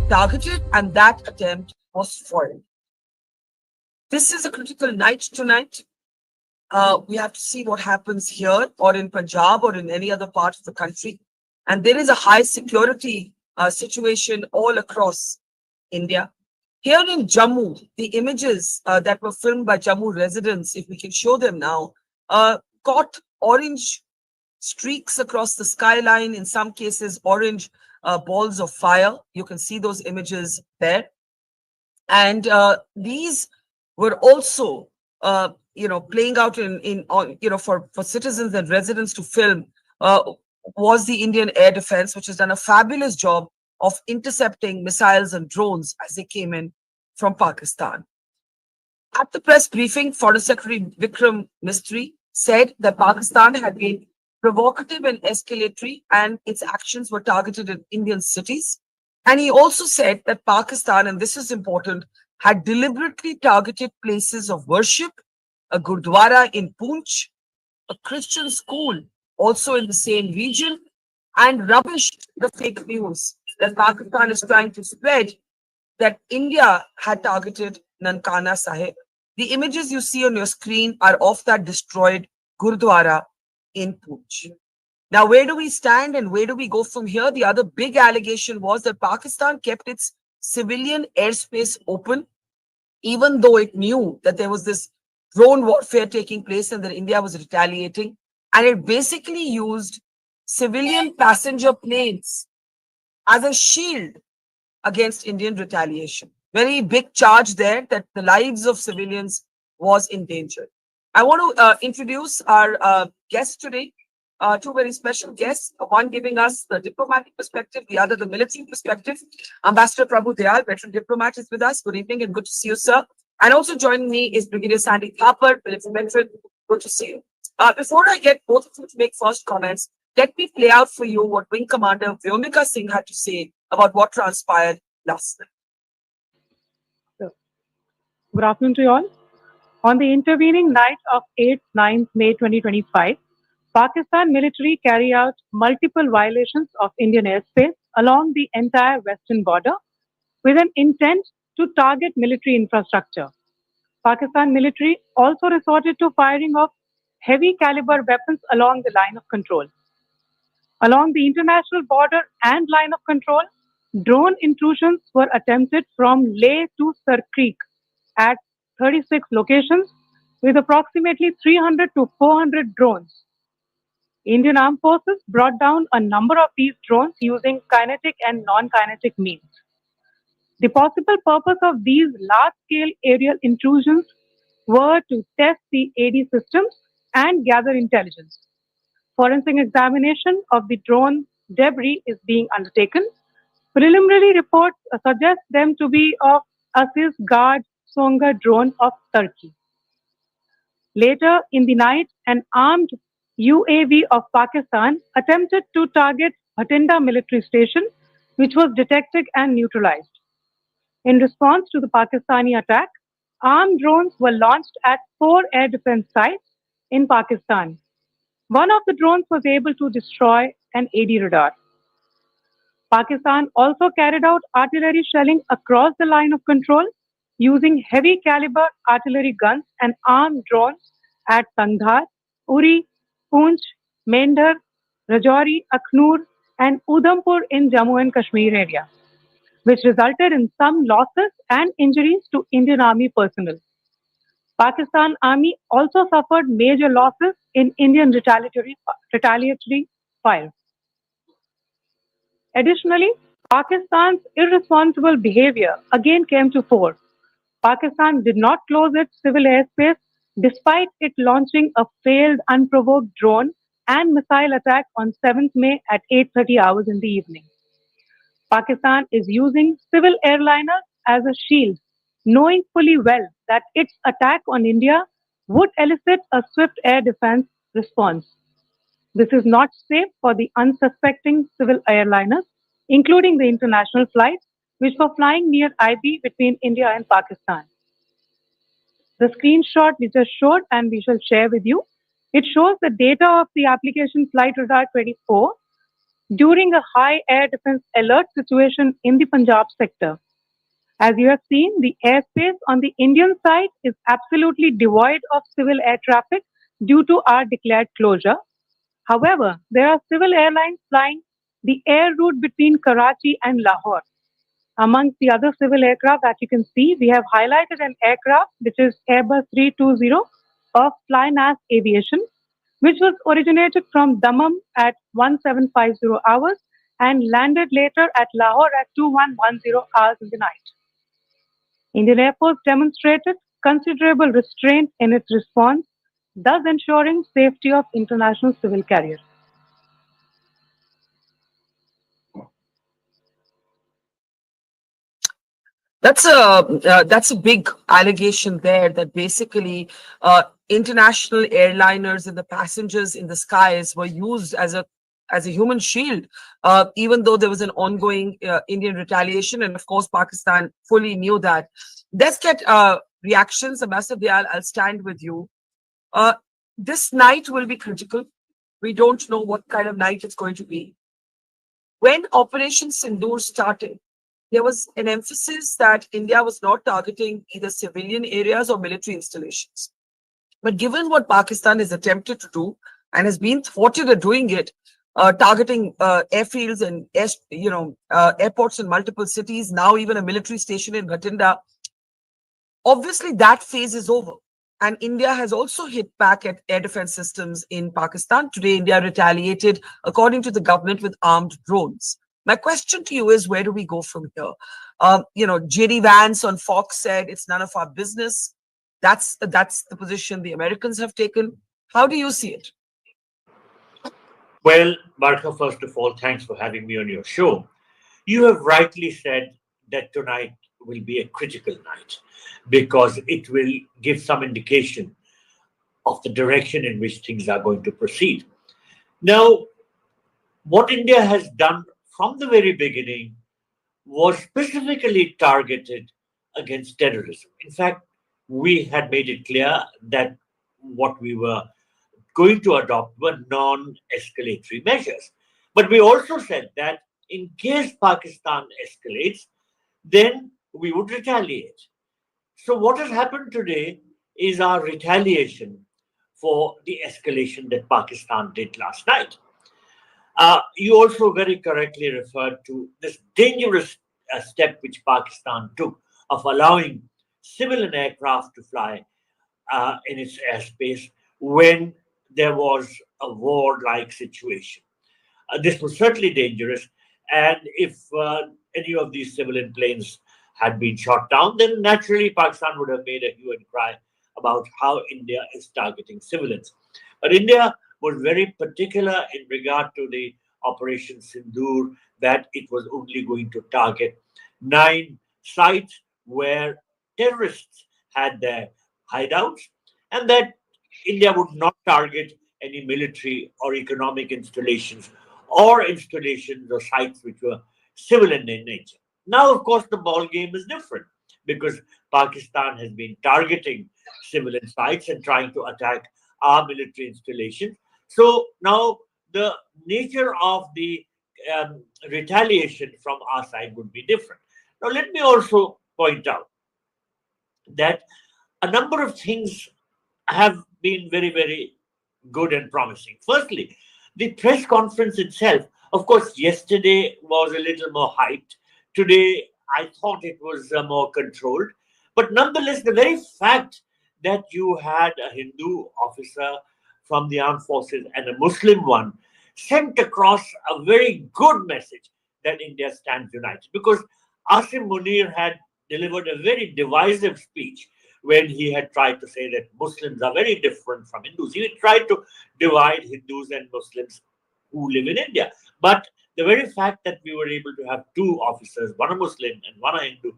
targeted, and that attempt was foiled. This is a critical night tonight. We have to see what happens here or in Punjab or in any other part of the country. And there is a high security situation all across India. Here in Jammu, the images that were filmed by Jammu residents, if we can show them now, caught orange streaks across the skyline, in some cases, orange balls of fire. You can see those images there. And these were also, playing out for citizens and residents to film, was the Indian Air Defense, which has done a fabulous job of intercepting missiles and drones as they came in from Pakistan. At the press briefing, Foreign Secretary Vikram Misri said that Pakistan had been provocative and escalatory, and its actions were targeted in Indian cities. And he also said that Pakistan, and this is important, had deliberately targeted places of worship, a Gurdwara in Poonch, a Christian school also in the same region, and rubbished the fake news that Pakistan is trying to spread that India had targeted Nankana Sahib. The images you see on your screen are of that destroyed Gurdwara in Poonch. Now, where do we stand and where do we go from here? The other big allegation was that Pakistan kept its civilian airspace open, even though it knew that there was this drone warfare taking place and that India was retaliating. And it basically used civilian passenger planes as a shield against Indian retaliation. Very big charge there that the lives of civilians was endangered. I want to introduce our guests today, two very special guests, one giving us the diplomatic perspective, the other the military perspective. Ambassador Prabhu Dayal, veteran diplomat, is with us. Good evening and good to see you, sir. And also joining me is Brigadier Thapar, military veteran. Good to see you. Before I get both of you to make first comments, let me play out for you what Wing Commander Vyomika Singh had to say about what transpired last night. Good afternoon to you all. On the intervening night of 8-9 May 2025, Pakistan military carried out multiple violations of Indian airspace along the entire western border with an intent to target military infrastructure. Pakistan military also resorted to firing of heavy caliber weapons along the line of control. Along the international border and line of control, drone intrusions were attempted from Leh to Sar Creek at 36 locations with approximately 300 to 400 drones. Indian Armed Forces brought down a number of these drones using kinetic and non-kinetic means. The possible purpose of these large-scale aerial intrusions were to test the AD systems and gather intelligence. Forensic examination of the drone debris is being undertaken. Preliminary reports suggest them to be of Aziz Guard Songa drone of Turkey. Later in the night, an armed UAV of Pakistan attempted to target Bhatinda military station, which was detected and neutralized. In response to the Pakistani attack, armed drones were launched at 4 air defense sites in Pakistan. One of the drones was able to destroy an AD radar. Pakistan also carried out artillery shelling across the line of control using heavy caliber artillery guns and armed drones at Tangdhar, Uri, Poonch, Mendhar, Rajouri, Akhnur, and Udhampur in Jammu and Kashmir area, which resulted in some losses and injuries to Indian Army personnel. Pakistan Army also suffered major losses in Indian retaliatory fire. Additionally, Pakistan's irresponsible behavior again came to fore. Pakistan did not close its civil airspace despite it launching a failed unprovoked drone and missile attack on 7th May at 8:30 hours in the evening. Pakistan is using civil airliners as a shield, knowing fully well that its attack on India would elicit a swift air defense response. This is not safe for the unsuspecting civil airliners, including the international flights, which were flying near IB between India and Pakistan. The screenshot we just showed and we shall share with you, it shows the data of the application Flight Radar 24 during a high air defense alert situation in the Punjab sector. As you have seen, the airspace on the Indian side is absolutely devoid of civil air traffic due to our declared closure. However, there are civil airlines flying the air route between Karachi and Lahore. Amongst the other civil aircraft that you can see, we have highlighted an aircraft which is Airbus 320 of Flynas Aviation, which was originated from Dammam at 1750 hours and landed later at Lahore at 2110 hours in the night. Indian Air Force demonstrated considerable restraint in its response, thus ensuring safety of international civil carriers. That's a big allegation there that basically international airliners and the passengers in the skies were used as a human shield, even though there was an ongoing Indian retaliation, and of course Pakistan fully knew that. Let's get reactions. Ambassador Dayal, I'll stand with you. Uh, this night will be critical. We don't know what kind of night it's going to be. When Operation Sindoor started, there was an emphasis that India was not targeting either civilian areas or military installations. But given what Pakistan has attempted to do and has been thwarted at doing it, targeting airfields and airports in multiple cities, now even a military station in Bhatinda, obviously that phase is over. And India has also hit back at air defense systems in Pakistan. Today, India retaliated, according to the government, with armed drones. My question to you is, where do we go from here? JD Vance on Fox said it's none of our business. That's the position the Americans have taken. How do you see it? Well, Barkha, first of all, thanks for having me on your show. You have rightly said that tonight will be a critical night because it will give some indication of the direction in which things are going to proceed. Now, what India has done from the very beginning was specifically targeted against terrorism. In fact, we had made it clear that what we were going to adopt were non escalatory measures. But we also said that in case Pakistan escalates, then we would retaliate. So, what has happened today is our retaliation for the escalation that Pakistan did last night. You also very correctly referred to this dangerous step which Pakistan took of allowing civilian aircraft to fly in its airspace when there was a war like situation. This was certainly dangerous, and if any of these civilian planes had been shot down, then naturally Pakistan would have made a hue and cry about how India is targeting civilians. But India was very particular in regard to the Operation Sindoor that it was only going to target 9 sites where terrorists had their hideouts, and that India would not target any military or economic installations or installations or sites which were civilian in nature. Now, of course, the ball game is different because Pakistan has been targeting civilian sites and trying to attack our military installations. So now the nature of the retaliation from our side would be different. Now, let me also point out that a number of things have been very, very good and promising. Firstly, the press conference itself, of course, yesterday was a little more hyped. Today, I thought it was more controlled. But nonetheless, the very fact that you had a Hindu officer from the armed forces and a Muslim one sent across a very good message that India stands united. Because Asim Munir had delivered a very divisive speech when he had tried to say that Muslims are very different from Hindus. He tried to divide Hindus and Muslims who live in India. But the very fact that we were able to have 2 officers, one a Muslim and one a Hindu,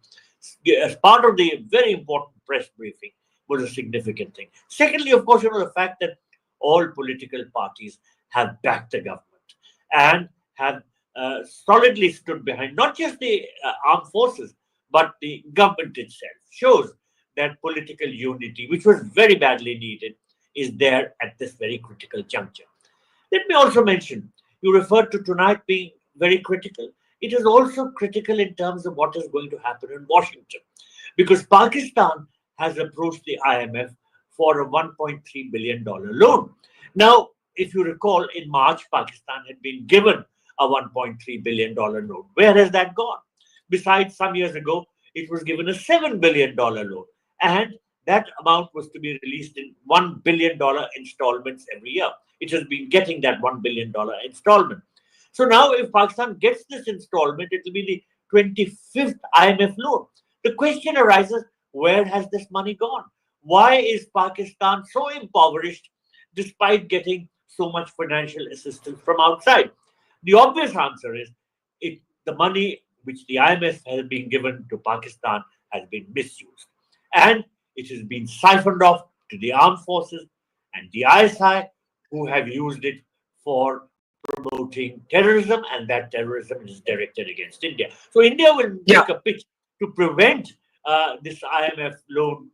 as part of the very important press briefing was a significant thing. Secondly, of course, the fact that all political parties have backed the government and have solidly stood behind not just the armed forces, but the government itself shows that political unity, which was very badly needed, is there at this very critical juncture. Let me also mention, You referred to tonight being very critical. It is also critical in terms of what is going to happen in Washington, because Pakistan has approached the IMF for a $1.3 billion loan. Now, if you recall, in March, Pakistan had been given a $1.3 billion loan. Where has that gone? Besides, some years ago, it was given a $7 billion loan. And that amount was to be released in $1 billion installments every year. It has been getting that $1 billion installment. So now, if Pakistan gets this installment, it will be the 25th IMF loan. The question arises, where has this money gone? Why is Pakistan so impoverished despite getting so much financial assistance from outside? The obvious answer is the money which the IMF has been given to Pakistan has been misused. And it has been siphoned off to the armed forces and the ISI, who have used it for promoting terrorism, and that terrorism is directed against India. So India will make a pitch to prevent this IMF loan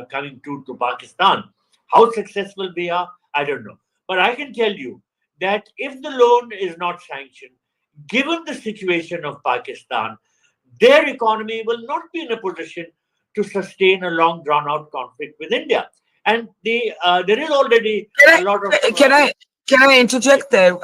coming to Pakistan. How successful they are, I don't know. But I can tell you that if the loan is not sanctioned, given the situation of Pakistan, their economy will not be in a position to sustain a long drawn-out conflict with India. And there is already a lot of... Can I interject there?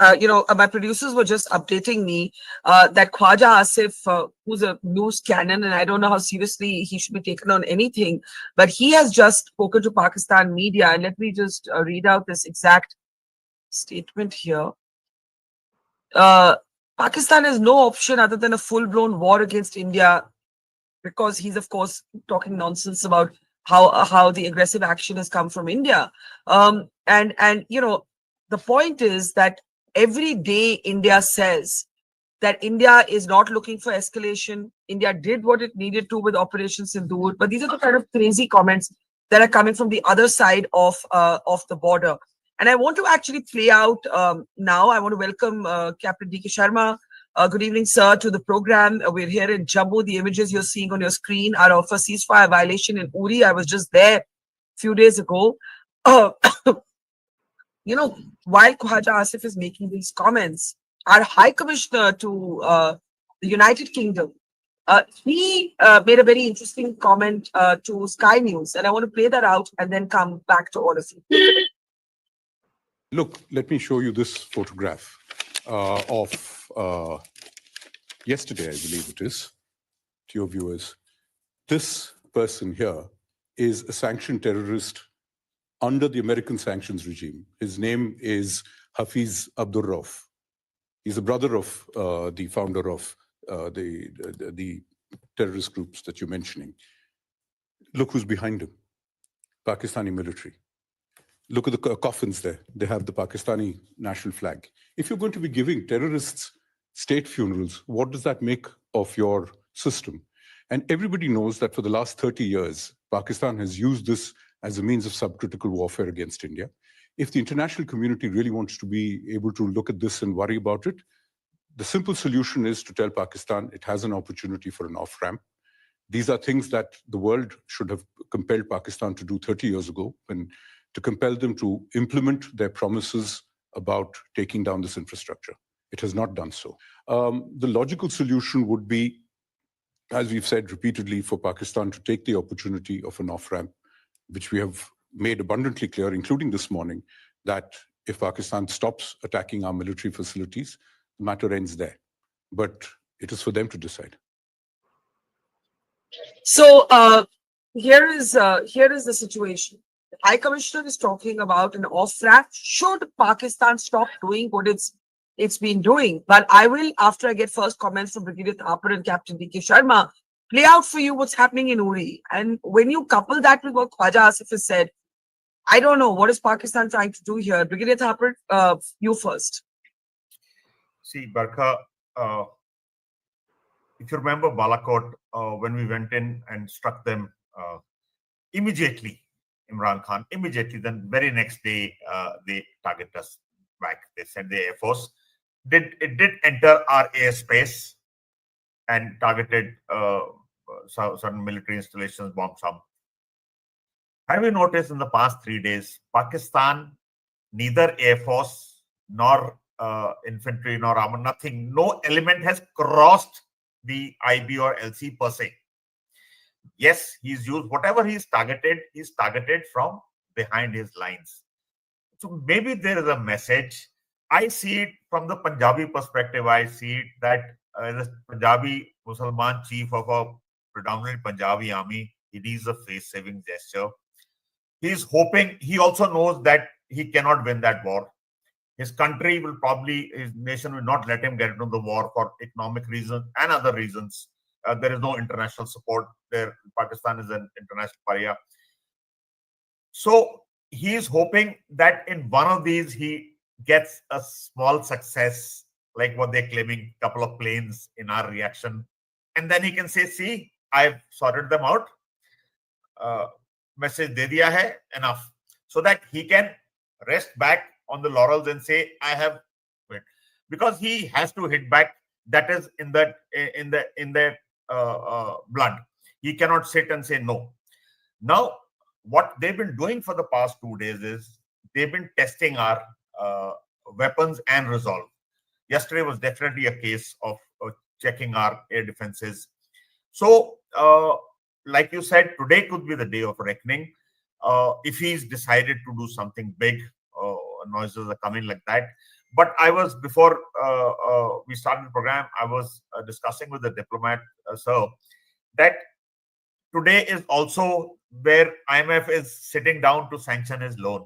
My producers were just updating me that Khwaja Asif, who's a news cannon, and I don't know how seriously he should be taken on anything, but he has just spoken to Pakistan media. And let me just read out this exact statement here. Pakistan has no option other than a full-blown war against India, because he's, of course, talking nonsense about how the aggressive action has come from India. The point is that every day India says that India is not looking for escalation. India did what it needed to with Operation Sindoor, but these are the kind of crazy comments that are coming from the other side of the border. And I want to actually play out now. I want to welcome Captain D.K. Sharma. Good evening, sir, to the program. We're here in Jammu. The images you're seeing on your screen are of a ceasefire violation in Uri. I was just there a few days ago. While Khwaja Asif is making these comments, our High Commissioner to the United Kingdom, he made a very interesting comment to Sky News, and I want to play that out and then come back to all of you. Look, let me show you this photograph of yesterday, I believe it is, to your viewers. This person here is a sanctioned terrorist under the American sanctions regime. His name is Hafiz Abdur Rauf. He's a brother of the founder of the terrorist groups that you're mentioning. Look who's behind him, Pakistani military. Look at the coffins there. They have the Pakistani national flag. If you're going to be giving terrorists state funerals, what does that make of your system? And everybody knows that for the last 30 years, Pakistan has used this as a means of subcritical warfare against India. If the international community really wants to be able to look at this and worry about it, the simple solution is to tell Pakistan it has an opportunity for an off-ramp. These are things that the world should have compelled Pakistan to do 30 years ago, and to compel them to implement their promises about taking down this infrastructure. It has not done so. The logical solution would be, as we've said repeatedly, for Pakistan to take the opportunity of an off-ramp, which we have made abundantly clear, including this morning, that if Pakistan stops attacking our military facilities, the matter ends there. But it is for them to decide. So here is the situation. The High Commissioner is talking about an off-ramp. Should Pakistan stop doing what it's been doing? But I will, after I get first comments from Brigadier Thapar and Captain D.K. Sharma, play out for you what's happening in Uri. And when you couple that with what Khwaja Asif has said, I don't know, what is Pakistan trying to do here? Brigadier Thapar, you first. See, Barkha, if you remember Balakot, when we went in and struck them immediately, Imran Khan, immediately, then very next day, they targeted us back. They sent the Air Force. It did enter our airspace and targeted certain military installations, bombed some. Have you noticed in the past 3 days, Pakistan, neither Air Force nor infantry nor armor, nothing. No element has crossed the IB or LC per se. Yes, he's used whatever he's targeted from behind his lines. So maybe there is a message. I see it from the Punjabi perspective. I see it that the Punjabi Mussalman chief of a predominant Punjabi army, he needs a face-saving gesture. He's hoping, he also knows that he cannot win that war. His country will probably, his nation will not let him get into the war for economic reasons and other reasons. There is no international support there. Pakistan is an international pariah. So he is hoping that in one of these, he gets a small success, like what they're claiming, couple of planes in our reaction. And then he can say, see, I've sorted them out. Message de diya hai, enough. So that he can rest back on the laurels and say, I have quit. Because he has to hit back. That is in the blood. He cannot sit and say no. Now, what they've been doing for the past 2 days is they've been testing our weapons and resolve. Yesterday was definitely a case of checking our air defenses. So, like you said, today could be the day of reckoning. If he's decided to do something big, noises are coming like that. But I was, before we started the program, I was discussing with the diplomat, sir, that today is also where IMF is sitting down to sanction his loan.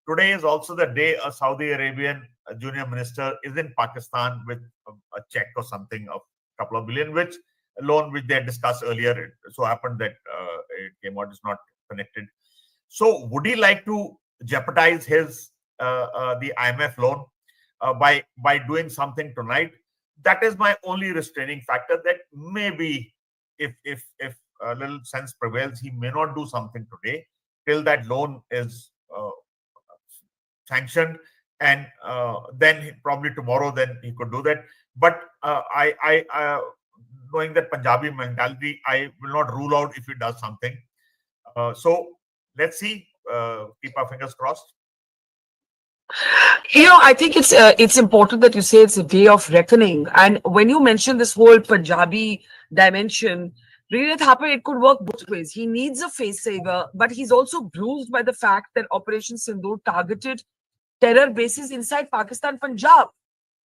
Today is also the day a Saudi Arabian junior minister is in Pakistan with a check or something of a couple of billion, which loan which they had discussed earlier. It so happened that it came out, it's not connected. So would he like to jeopardize his the IMF loan by doing something tonight? That is my only restraining factor, that maybe if a little sense prevails, he may not do something today till that loan is sanctioned, and then probably tomorrow then he could do that. But I knowing that Punjabi mentality, I will not rule out if he does something. So let's see. Keep our fingers crossed. I think it's important that you say it's a day of reckoning. And when you mention this whole Punjabi dimension, Brigadier Thapar, it could work both ways. He needs a face saver, but he's also bruised by the fact that Operation Sindoor targeted terror bases inside Pakistan, Punjab,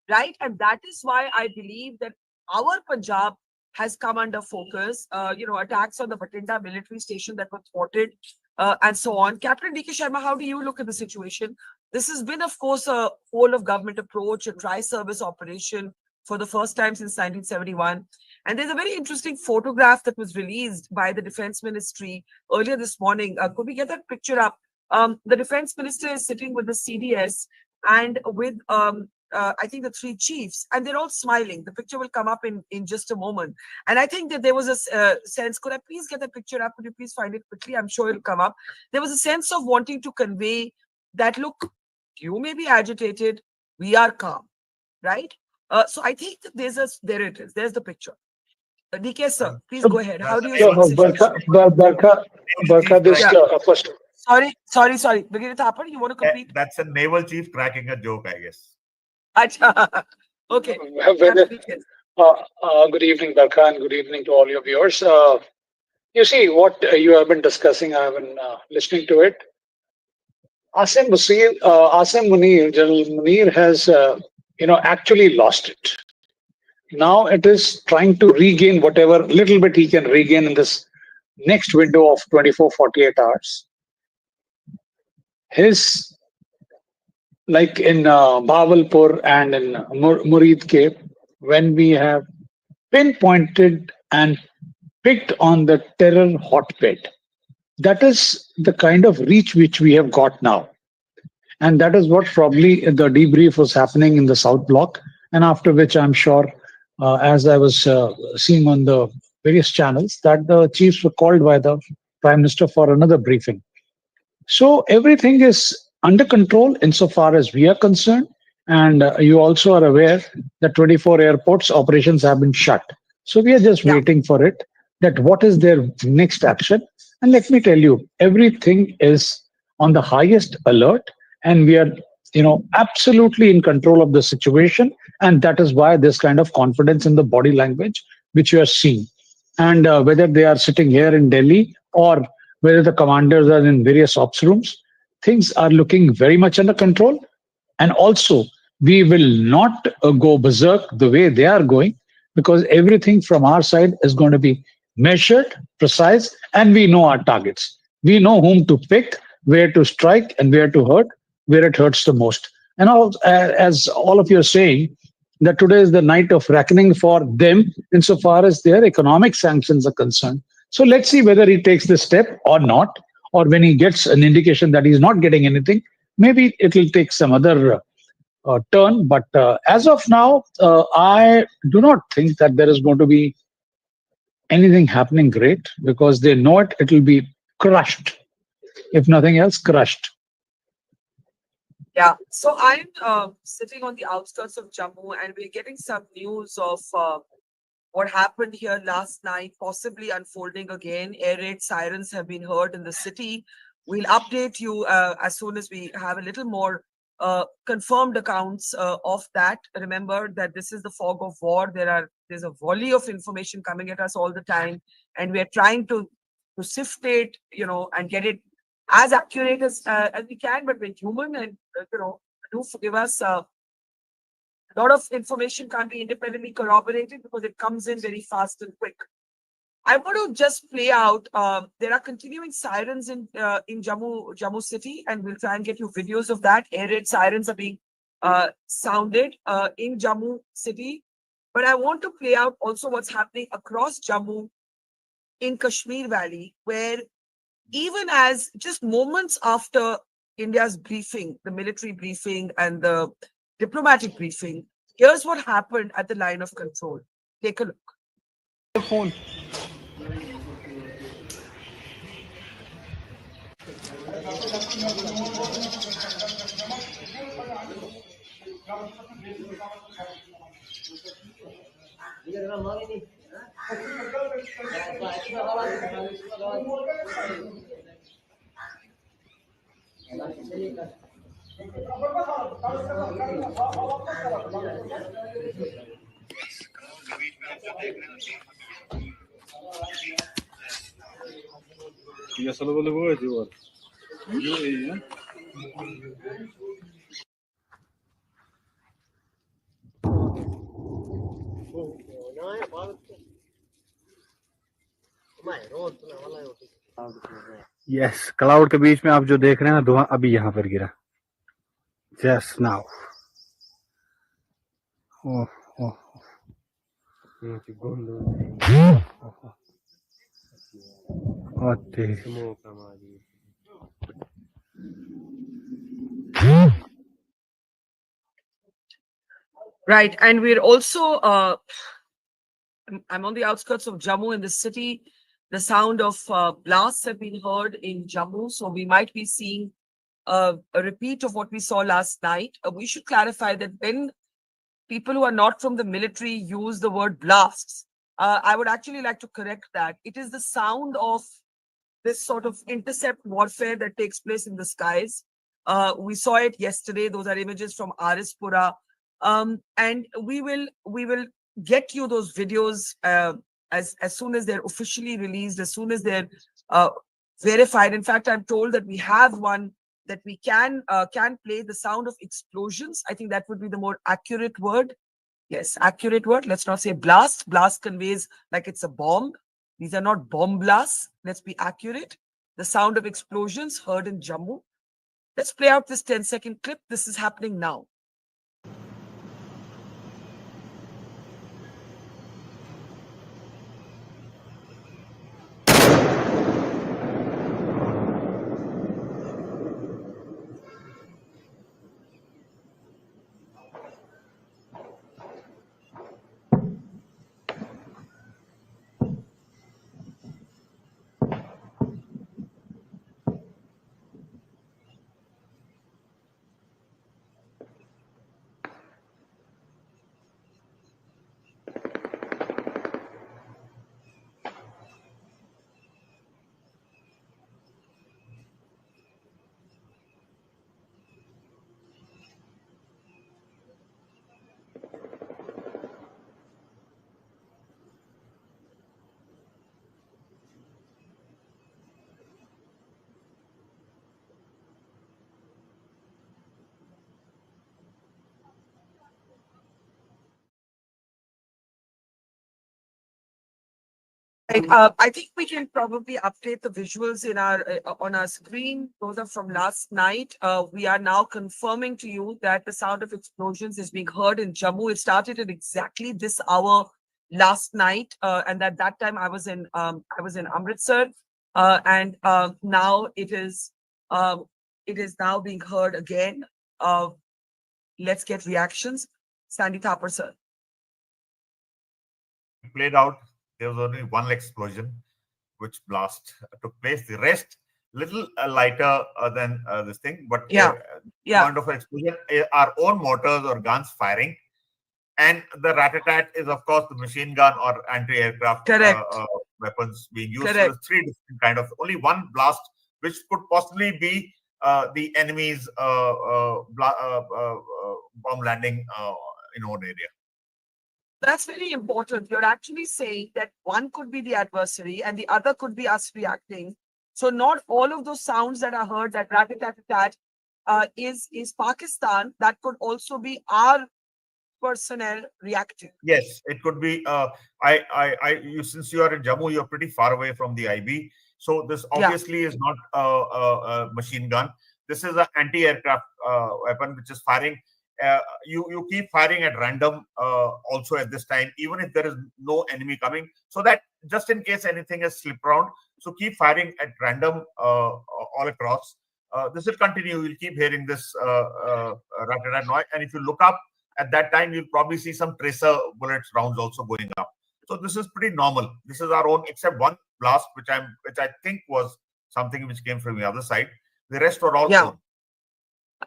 right? And that is why I believe that our Punjab has come under focus. Attacks on the Batinda military station that were thwarted, and so on. Captain D.K. Sharma, how do you look at the situation? This has been, of course, a whole of government approach, a tri-service operation for the first time since 1971. And there's a very interesting photograph that was released by the Defense Ministry earlier this morning. Could we get that picture up? The Defense Minister is sitting with the CDS and with, I think, the three chiefs, and they're all smiling. The picture will come up in just a moment. And I think that there was a sense, could I please get the picture up? Could you please find it quickly? I'm sure it'll come up. There was a sense of wanting to convey that, look, you may be agitated, we are calm, right? So I think that there it is. There's the picture. DK sir, please go ahead. How do you see the situation? Barkha, this first. Sorry. Brigadier Thapar, you want to complete? That's a naval chief cracking a joke, I guess. Achha. Okay. Good evening, Barkha, and good evening to all your viewers. You see, what you have been discussing, I have been listening to it. General Munir has, actually lost it. Now it is trying to regain whatever little bit he can regain in this next window of 24-48 hours. His, like in Bahawalpur and in Murid Cape, when we have pinpointed and picked on the terror hotbed, that is the kind of reach which we have got now. And that is what probably the debrief was happening in the South Block, and after which I'm sure, as I was seeing on the various channels, that the chiefs were called by the Prime Minister for another briefing. So everything is under control insofar as we are concerned. And you also are aware that 24 airports operations have been shut. So we are just waiting for it, that what is their next action. And let me tell you, everything is on the highest alert, and we are absolutely in control of the situation, and that is why this kind of confidence in the body language which you are seeing. And whether they are sitting here in Delhi or whether the commanders are in various ops rooms, things are looking very much under control. And also, we will not go berserk the way they are going, because everything from our side is going to be measured, precise, and we know our targets. We know whom to pick, where to strike, and where to hurt, where it hurts the most. And as all of you are saying, that today is the night of reckoning for them insofar as their economic sanctions are concerned. So let's see whether he takes this step or not, or when he gets an indication that he's not getting anything, maybe it will take some other turn. But as of now, I do not think that there is going to be anything happening great, because they know it will be crushed. If nothing else, crushed. Yeah, so I'm sitting on the outskirts of Jammu, and we're getting some news of what happened here last night, possibly unfolding again. Air raid sirens have been heard in the city. We'll update you as soon as we have a little more confirmed accounts of that. Remember that this is the fog of war. There's a volley of information coming at us all the time, and we are trying to sift it, and get it as accurate as we can. But we're human, and do forgive us. A lot of information can't be independently corroborated because it comes in very fast and quick. I want to just play out. There are continuing sirens in Jammu city, and we'll try and get you videos of that. Air raid sirens are being sounded in Jammu city, but I want to play out also what's happening across Jammu in Kashmir Valley, where even as just moments after India's briefing, the military briefing and the diplomatic briefing, here's what happened at the line of control. Take a look. Phone. Yasalı balığı bu ediyor. Bu iyi ya. Yes cloud के बीच में आप जो देख रहे हैं ना धुआं अभी यहाँ पर गिरा just now oh oh Right, and we're also I'm on the outskirts of Jammu in the city. The sound of blasts have been heard in Jammu, so we might be seeing a repeat of what we saw last night. We should clarify that when people who are not from the military use the word blasts, I would actually like to correct that. It is the sound of this sort of intercept warfare that takes place in the skies. We saw it yesterday. Those are images from Arispura. And we will get you those videos as soon as they're officially released, as soon as they're verified. In fact, I'm told that we have one that we can play, the sound of explosions. I think that would be the more accurate word. Yes, accurate word. Let's not say blast. Blast conveys like it's a bomb. These are not bomb blasts. Let's be accurate. The sound of explosions heard in Jammu. Let's play out this 10-second clip. This is happening now. Right. I think we can probably update the visuals in our on our screen. Those are from last night. We are now confirming to you that the sound of explosions is being heard in Jammu. It started at exactly this hour last night, and at that time I was in Amritsar, and now it is now being heard again. Let's get reactions. Sandy Thapar, sir. Played out, there was only one explosion, which blast took place. The rest, little lighter than this thing, but Yeah. amount of explosion, our own mortars or guns firing, and the rat-a-tat is, of course, the machine gun or anti-aircraft Correct. weapons being used. Correct. So there's three different kind of, only one blast, which could possibly be the enemy's bomb landing in our area. That's very important. You're actually saying that one could be the adversary and the other could be us reacting. So not all of those sounds that are heard, that rat-a-tat-a-tat, is Pakistan. That could also be our personnel reacting. Yes, it could be. You, since you are in Jammu, you're pretty far away from the IB. So this obviously is not a machine gun. This is an anti-aircraft weapon which is firing. You keep firing at random also at this time, even if there is no enemy coming, so that just in case anything has slipped around. So keep firing at random all across. This will continue. You'll keep hearing this rat-a-tat noise. And if you look up, at that time, you'll probably see some tracer bullets rounds also going up. So this is pretty normal. This is our own, except one blast, which I think was something which came from the other side. The rest were all own.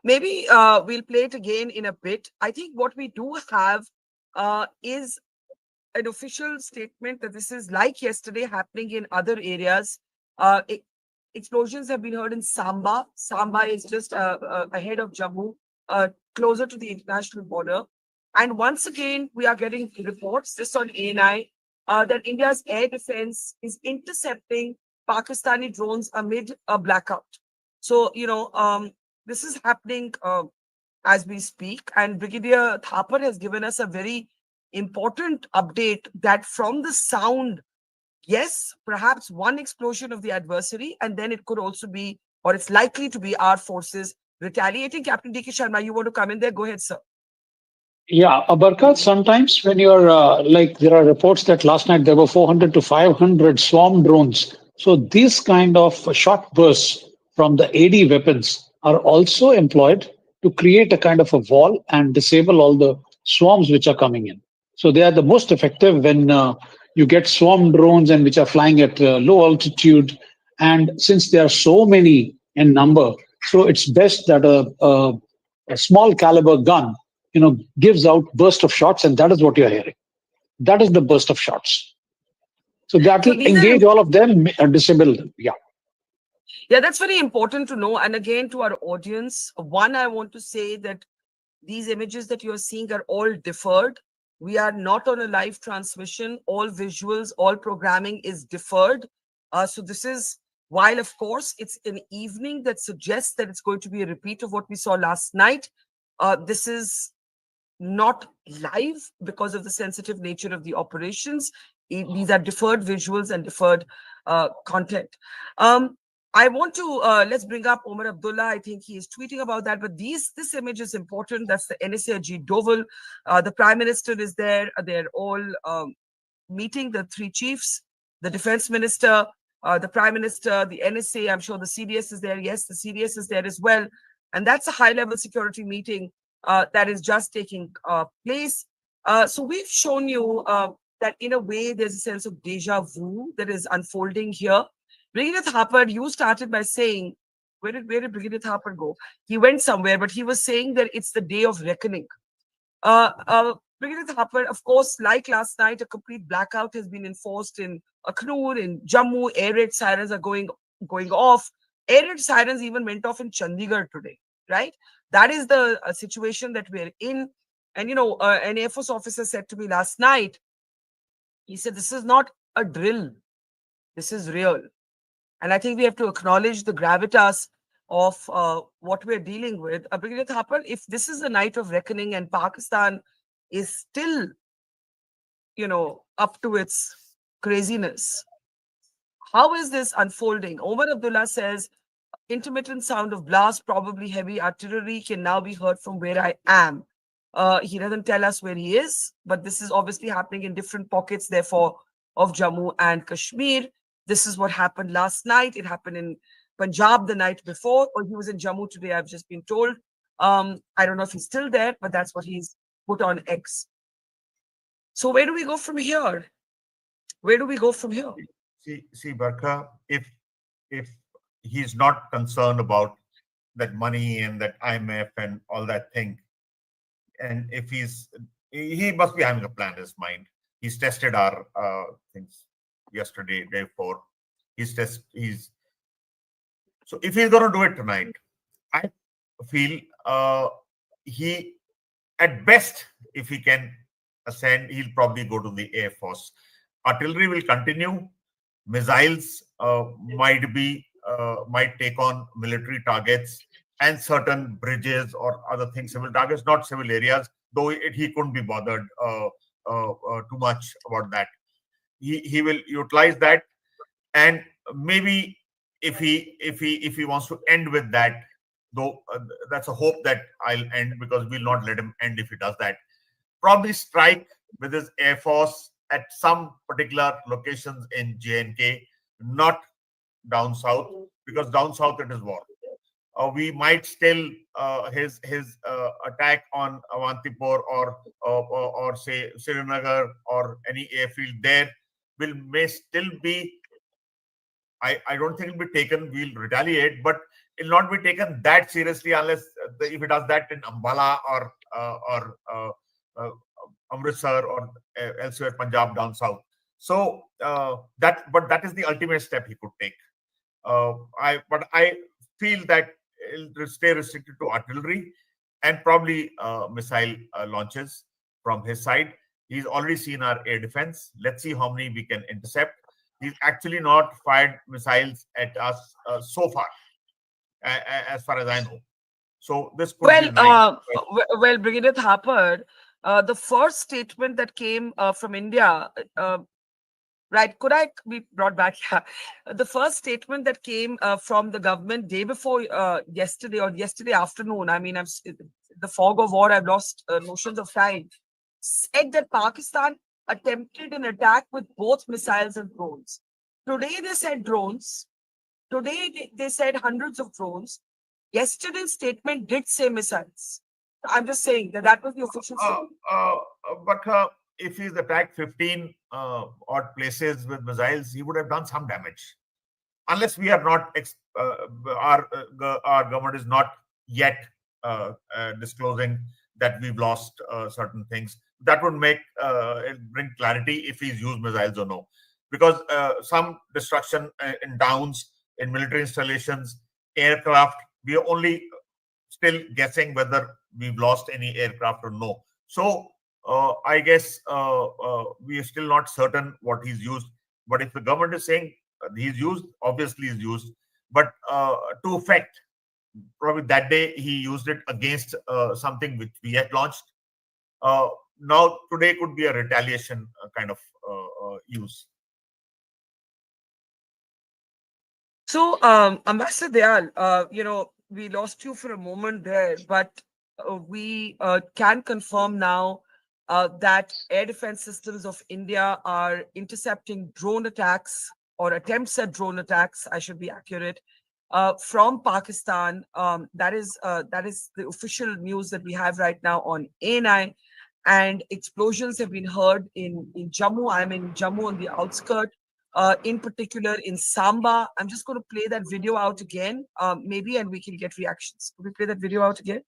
Maybe we'll play it again in a bit. I think what we do have is an official statement that this is like yesterday happening in other areas. Explosions have been heard in Samba. Samba is just ahead of Jammu, closer to the international border. And once again, we are getting reports, this on ANI, that India's air defense is intercepting Pakistani drones amid a blackout. So, this is happening as we speak. And Brigadier Thapar has given us a very important update that from the sound, yes, perhaps one explosion of the adversary, and then it could also be, or it's likely to be, our forces retaliating. Captain D.K. Sharma, you want to come in there? Go ahead, sir. Yeah, Barkha, sometimes when you're there are reports that last night there were 400 to 500 swarm drones. So these kind of short bursts from the AD weapons are also employed to create a kind of a wall and disable all the swarms which are coming in. So they are the most effective when you get swarm drones and which are flying at low altitude. And since there are so many in number, so it's best that a small caliber gun gives out burst of shots, and that is what you're hearing. That is the burst of shots. So that will engage all of them and disable them. Yeah. Yeah, that's very important to know. And again, to our audience, one, I want to say that these images that you're seeing are all deferred. We are not on a live transmission. All visuals, all programming is deferred. So this is, while of course it's an evening that suggests that it's going to be a repeat of what we saw last night, this is not live because of the sensitive nature of the operations. These are deferred visuals and deferred content. I want to let's bring up Omar Abdullah. I think he is tweeting about that. But this image is important. That's the NSA Ajit Doval. The Prime Minister is there. They're all meeting, the three chiefs, the Defense Minister, the Prime Minister, the NSA. I'm sure the CDS is there. Yes, the CDS is there as well. And that's a high-level security meeting that is just taking place. So we've shown you that in a way there's a sense of deja vu that is unfolding here. Brigadier Thapar, you started by saying, where did Brigadier Thapar go? He went somewhere, but he was saying that it's the day of reckoning. Brigadier Thapar, of course, like last night, a complete blackout has been enforced in Akhnur, in Jammu. Air raid sirens are going off. Air raid sirens even went off in Chandigarh today, right? That is the situation that we're in. And, an Air Force officer said to me last night, he said, this is not a drill. This is real. And I think we have to acknowledge the gravitas of what we're dealing with. Brigadier Thapar, if this is the night of reckoning and Pakistan is still, up to its craziness, How is this unfolding? Omar Abdullah says, intermittent sound of blast, probably heavy artillery, can now be heard from where I am. He doesn't tell us where he is, but this is obviously happening in different pockets, therefore, of Jammu and Kashmir. This is what happened last night. It happened in Punjab the night before, or he was in Jammu today, I've just been told. I don't know if he's still there, but that's what he's put on X. So where do we go from here? Where do we go from here? See, Barkha, if he's not concerned about that money and that IMF and all that thing, and if he must be having a plan in his mind. He's tested our things yesterday, day before. So if he's going to do it tonight, I feel he, at best, if he can ascend, he'll probably go to the Air Force. Artillery will continue. Missiles might take on military targets and certain bridges or other things, civil targets, not civil areas, though he couldn't be bothered too much about that. He will utilize that, and maybe if he wants to end with that, though that's a hope that I'll end, because we'll not let him end if he does that. Probably strike with his Air Force at some particular locations in J&K, not down south, because down south it is war. We might still his attack on Avantipur or say Srinagar or any airfield there may still be. I don't think it'll be taken. We'll retaliate, but it'll not be taken that seriously unless if it does that in Ambala or Amritsar or elsewhere, Punjab down south. So that is the ultimate step he could take. But I feel that it'll stay restricted to artillery and probably missile launches from his side. He's already seen our air defense. Let's see how many we can intercept. He's actually not fired missiles at us so far, as far as I know. So this could be nice. Well, Brigadier Thapar, the first statement that came from India, right? Could I be brought back? Yeah. The first statement that came from the government day before yesterday or yesterday afternoon, I mean, the fog of war, I've lost notions of time, said that Pakistan attempted an attack with both missiles and drones. Today they said drones. Today they said hundreds of drones. Yesterday's statement did say missiles. I'm just saying that was the official statement. But if he's attacked 15 odd places with missiles, he would have done some damage. Unless we are not, our government is not yet disclosing that we've lost certain things. That would bring clarity if he's used missiles or no. Because some destruction in downs, in military installations, aircraft, we are only still guessing whether we've lost any aircraft or no. So I guess we are still not certain what he's used. But if the government is saying he's used, obviously he's used. But to effect, probably that day he used it against something which we had launched. Now today could be a retaliation kind of use. So, Ambassador Dayal, we lost you for a moment there, but we can confirm now that air defense systems of India are intercepting drone attacks or attempts at drone attacks, I should be accurate, from Pakistan. That is the official news that we have right now on ANI. And explosions have been heard in Jammu. I'm in Jammu on the outskirts. In particular in Samba. I'm just going to play that video out again, maybe, and we can get reactions. Could we play that video out again?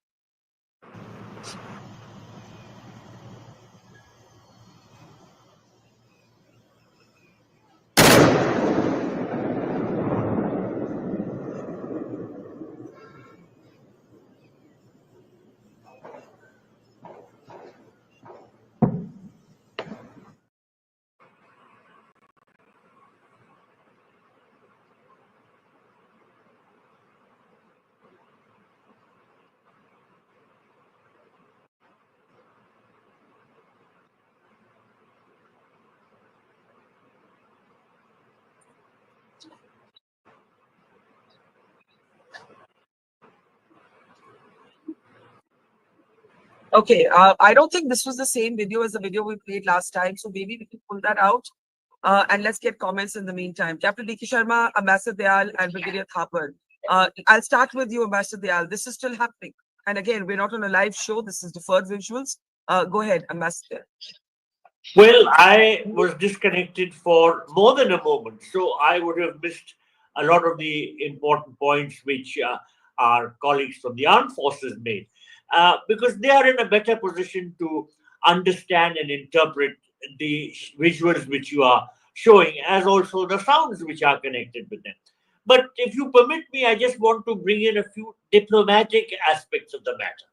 Okay, I don't think this was the same video as the video we played last time, so maybe we can pull that out. And let's get comments in the meantime. Captain D.K. Sharma, Ambassador Dayal, and Brigadier Thapar. I'll start with you, Ambassador Dayal. This is still happening. And again, we're not on a live show. This is deferred visuals. Go ahead, Ambassador. Well, I was disconnected for more than a moment, so I would have missed a lot of the important points which our colleagues from the armed forces made, because they are in a better position to understand and interpret the visuals which you are showing, as also the sounds which are connected with them. But if you permit me, I just want to bring in a few diplomatic aspects of the matter.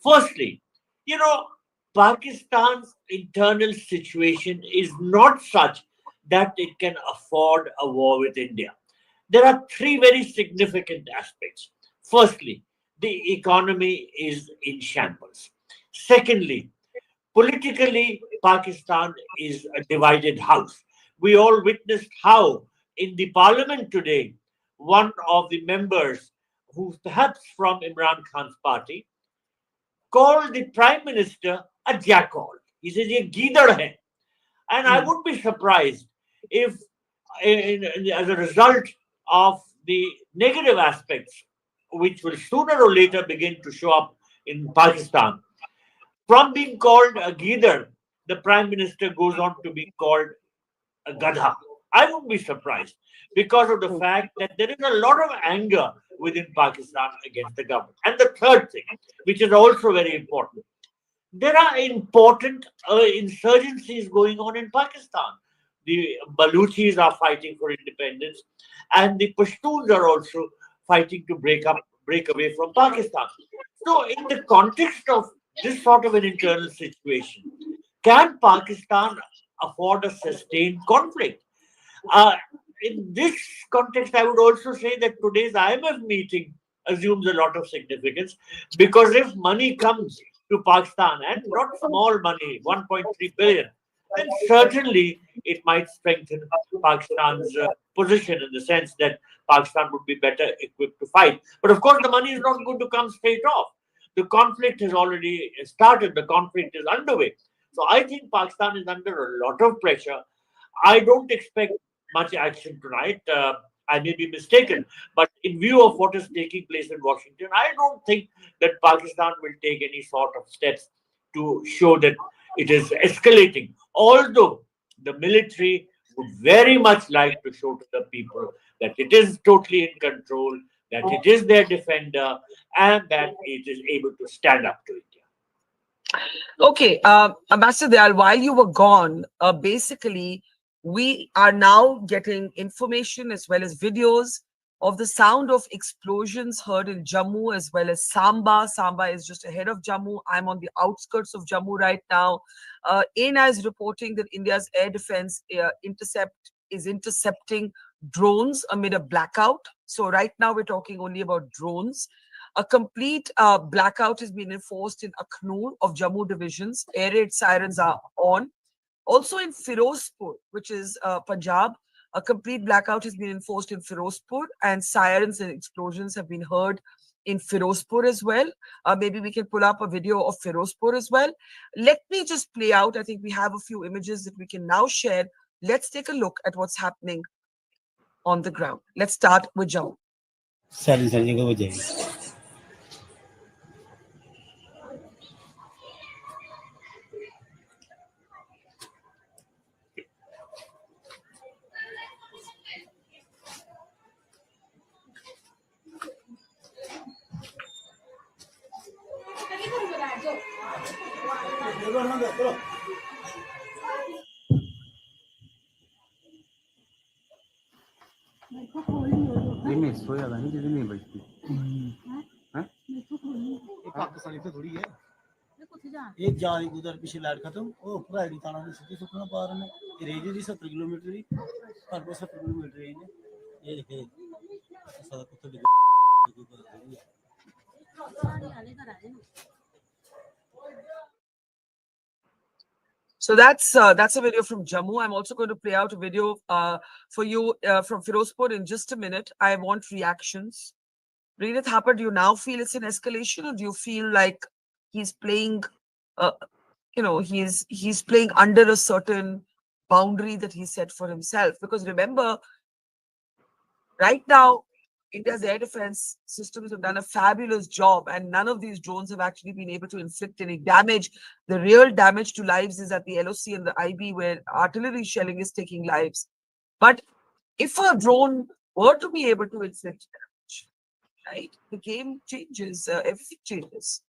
Firstly, you know, Pakistan's internal situation is not such that it can afford a war with India. There are three very significant aspects. Firstly, the economy is in shambles. Secondly, politically, Pakistan is a divided house. We all witnessed how, in the parliament today, one of the members, who's perhaps from Imran Khan's party, called the prime minister a jackal. He says, "Ye geedar hai." And I would be surprised if, as a result of the negative aspects, which will sooner or later begin to show up in Pakistan, from being called a geedar, the prime minister goes on to be called a gadha. I wouldn't be surprised because of the fact that there is a lot of anger within Pakistan against the government. And the third thing, which is also very important, there are important insurgencies going on in Pakistan. The Baluchis are fighting for independence, and the Pashtuns are also fighting to break away from Pakistan. So, in the context of this sort of an internal situation, can Pakistan afford a sustained conflict? In this context, I would also say that today's IMF meeting assumes a lot of significance, because if money comes to Pakistan, and not small money, 1.3 billion, then certainly it might strengthen Pakistan's position, in the sense that Pakistan would be better equipped to fight. But of course, the money is not going to come straight off. The conflict has already started, the conflict is underway. So I think Pakistan is under a lot of pressure. I don't expect much action tonight. I may be mistaken, but in view of what is taking place in Washington, I don't think that Pakistan will take any sort of steps to show that it is escalating. Although the military would very much like to show to the people that it is totally in control, that it is their defender, and that it is able to stand up to India. Okay, Ambassador Dayal, while you were gone, basically, we are now getting information as well as videos of the sound of explosions heard in Jammu as well as Samba. Samba is just ahead of Jammu. I'm on the outskirts of Jammu right now. ANA is reporting that India's air defense is intercepting drones amid a blackout. So right now we're talking only about drones. A complete blackout has been enforced in Akhnoor of Jammu divisions. Air raid sirens are on. Also in Firozpur, which is Punjab, a complete blackout has been enforced in Firozpur, and sirens and explosions have been heard in Firozpur as well. Maybe we can pull up a video of Firozpur as well. Let me just play out. I think we have a few images that we can now share. Let's take a look at what's happening on the ground. Let's start with Jammu. Pakistani तो थोड़ी है एक जा रही उधर पीछे light खत्म ओ पूरा आईडी थाना में सीधी सुखना पार में रेंज दी 70 किलोमीटर ही पर 70 किलोमीटर रेंज ये देखे सारा कुछ दिख So that's a video from Jammu. I'm also going to play out a video for you from Firozpur in just a minute. I want reactions. Brigadier Thapar, do you now feel it's an escalation, or do you feel like he's playing, he's playing under a certain boundary that he set for himself. Because remember, right now, India's air defense systems have done a fabulous job, and none of these drones have actually been able to inflict any damage. The real damage to lives is at the LOC and the IB, where artillery shelling is taking lives. But if a drone were to be able to inflict damage, right, the game changes, everything changes.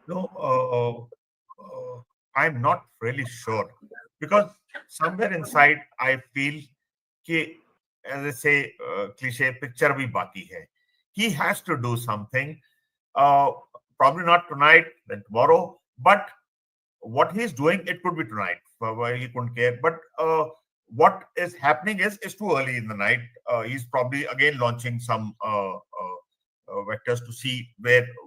No, I'm not really sure, because somewhere inside I feel कि, as I say, cliche, picture bhi baki hai. He has to do something. Probably not tonight, then tomorrow. But what he's doing, it could be tonight. He couldn't care. But what is happening is too early in the night. He's probably again launching some vectors to see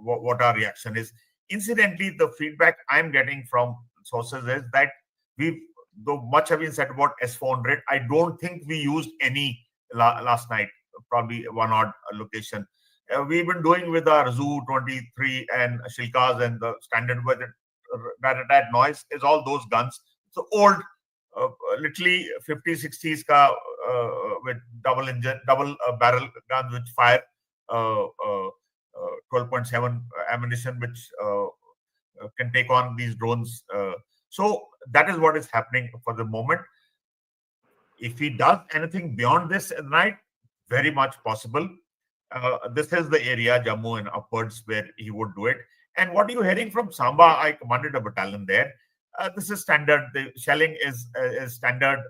what our reaction is. Incidentally, the feedback I'm getting from sources is that though much have been said about S400, I don't think we used any last night, probably one odd location. We've been doing with our Zu-23 and Shilkas, and the standard with that noise is all those guns. So old, literally 50s, 60s ka, with double barrel guns which fire 12.7 ammunition, which can take on these drones. So that is what is happening for the moment. If he does anything beyond this at night, very much possible. This is the area, Jammu and upwards, where he would do it. And what are you hearing from Samba? I commanded a battalion there. This is standard. The shelling is standard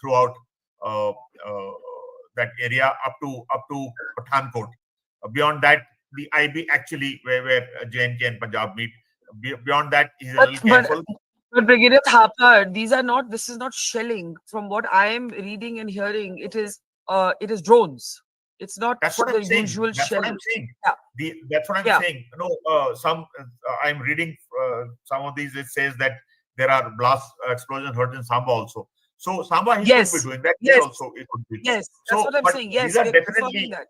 throughout that area up to Pathankot. Beyond that, the IB actually where J&K and Punjab meet. Beyond that, he's a little careful. But Brigadier Thapar, this is not shelling. From what I am reading and hearing, it is drones. It's not That's what the I'm saying. usual That's shelling. what I'm saying. Yeah. That's what I'm saying. No, I'm reading some of these. It says that there are blast explosions heard in Samba also. So Samba, he could be doing that. Yes. Also, it could be. Yes, that's what I'm saying. Yes, these are we're definitely. that.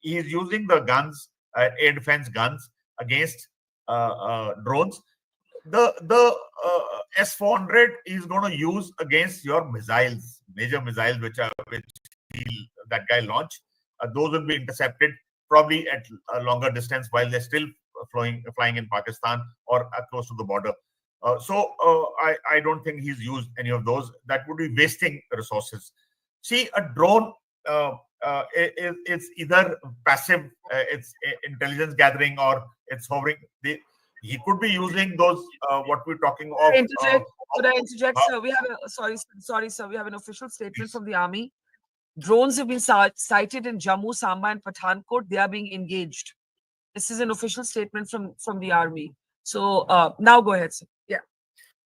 He is using the guns, air defense guns, against drones. The S400 is going to use against your missiles, major missiles, which that guy launched. Those will be intercepted probably at a longer distance while they're still flying in Pakistan or close to the border. So I don't think he's used any of those. That would be wasting resources. See, a drone it's either passive, it's intelligence gathering, or it's hovering. He could be using those, what we're talking of. Could I interject, sir? We have sorry, sir. We have an official statement from the army. Drones have been sighted in Jammu, Samba, and Pathankot. They are being engaged. This is an official statement from the army. So now go ahead, sir. Yeah.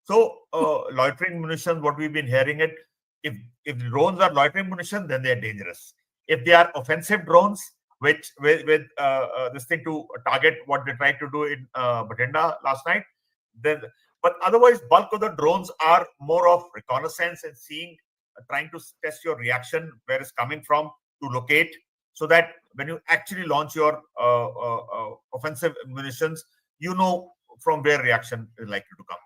So loitering munitions, what we've been hearing it, if drones are loitering munitions, then they are dangerous. If they are offensive drones, which with this thing to target what they tried to do in Bathinda last night, then. But otherwise, bulk of the drones are more of reconnaissance and seeing, trying to test your reaction, where it's coming from, to locate, so that when you actually launch your offensive munitions, you know from where reaction is likely to come.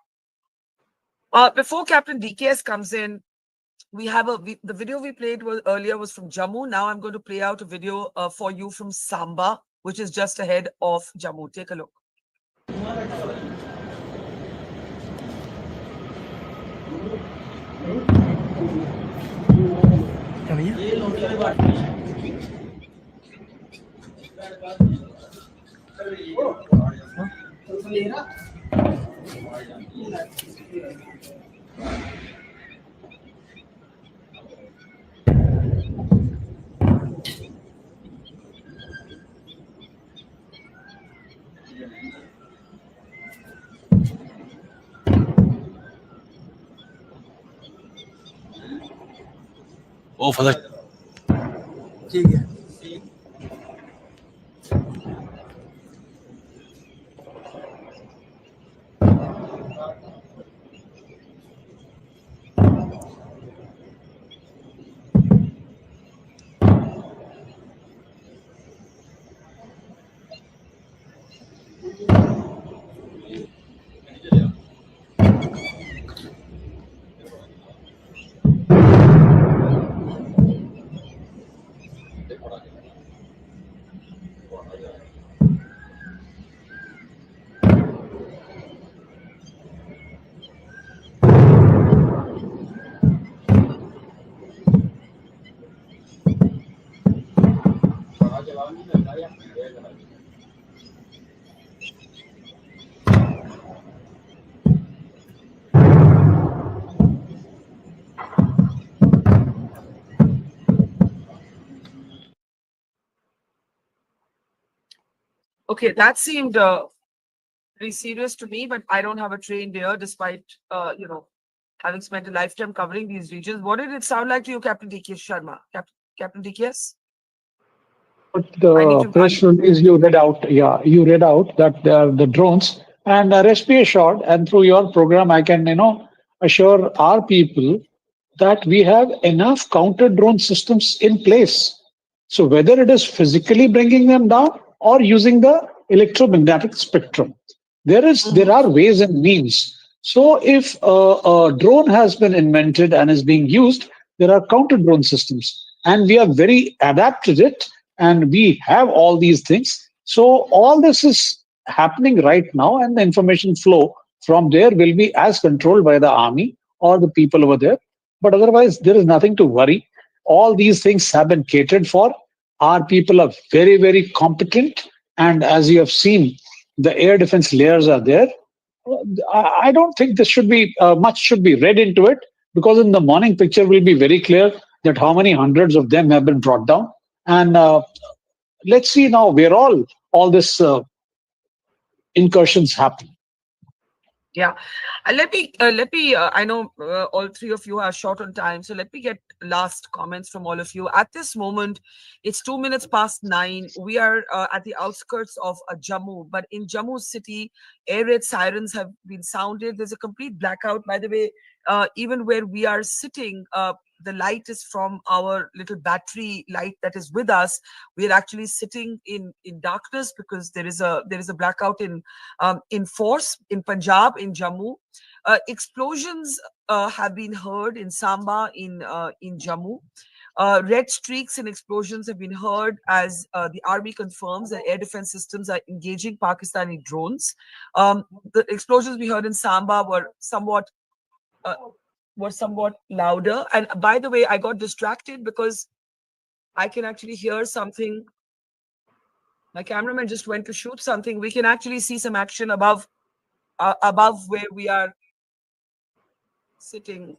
Before Captain DKS comes in, we have the video we played earlier was from Jammu. Now I'm going to play out a video for you from Samba, which is just ahead of Jammu. Take a look. Oh, for the. Okay, that seemed pretty serious to me, but I don't have a trained ear despite, having spent a lifetime covering these regions. What did it sound like to you, Captain DK Sharma? Captain DKS? But I need the to press release you read out, yeah, you read out that they are the drones. And rest be assured, and through your program, I can, assure our people that we have enough counter drone systems in place. So whether it is physically bringing them down or using the electromagnetic spectrum, there are ways and means. So if a drone has been invented and is being used, there are counter drone systems, and we are very adapted it, and we have all these things. So all this is happening right now, and the information flow from there will be as controlled by the army or the people over there. But otherwise, there is nothing to worry. All these things have been catered for. Our people are very, very competent. And as you have seen, the air defense layers are there. I don't think this should be much should be read into it, because in the morning picture will be very clear that how many hundreds of them have been brought down. And let's see now where all this incursions happen. Yeah. I know all three of you are short on time, so let me get last comments from all of you. At this moment, it's 2 minutes past 9. We are at the outskirts of Jammu, but in Jammu city, air raid sirens have been sounded. There's a complete blackout. By the way, even where we are sitting, the light is from our little battery light that is with us. We are actually sitting in darkness because there is a blackout in force in Punjab, in Jammu. Explosions have been heard in Samba, in Jammu. Red streaks and explosions have been heard as the army confirms that air defense systems are engaging Pakistani drones. The explosions we heard in Samba were somewhat louder. And by the way, I got distracted because I can actually hear something. My cameraman just went to shoot something. We can actually see some action above where we are sitting.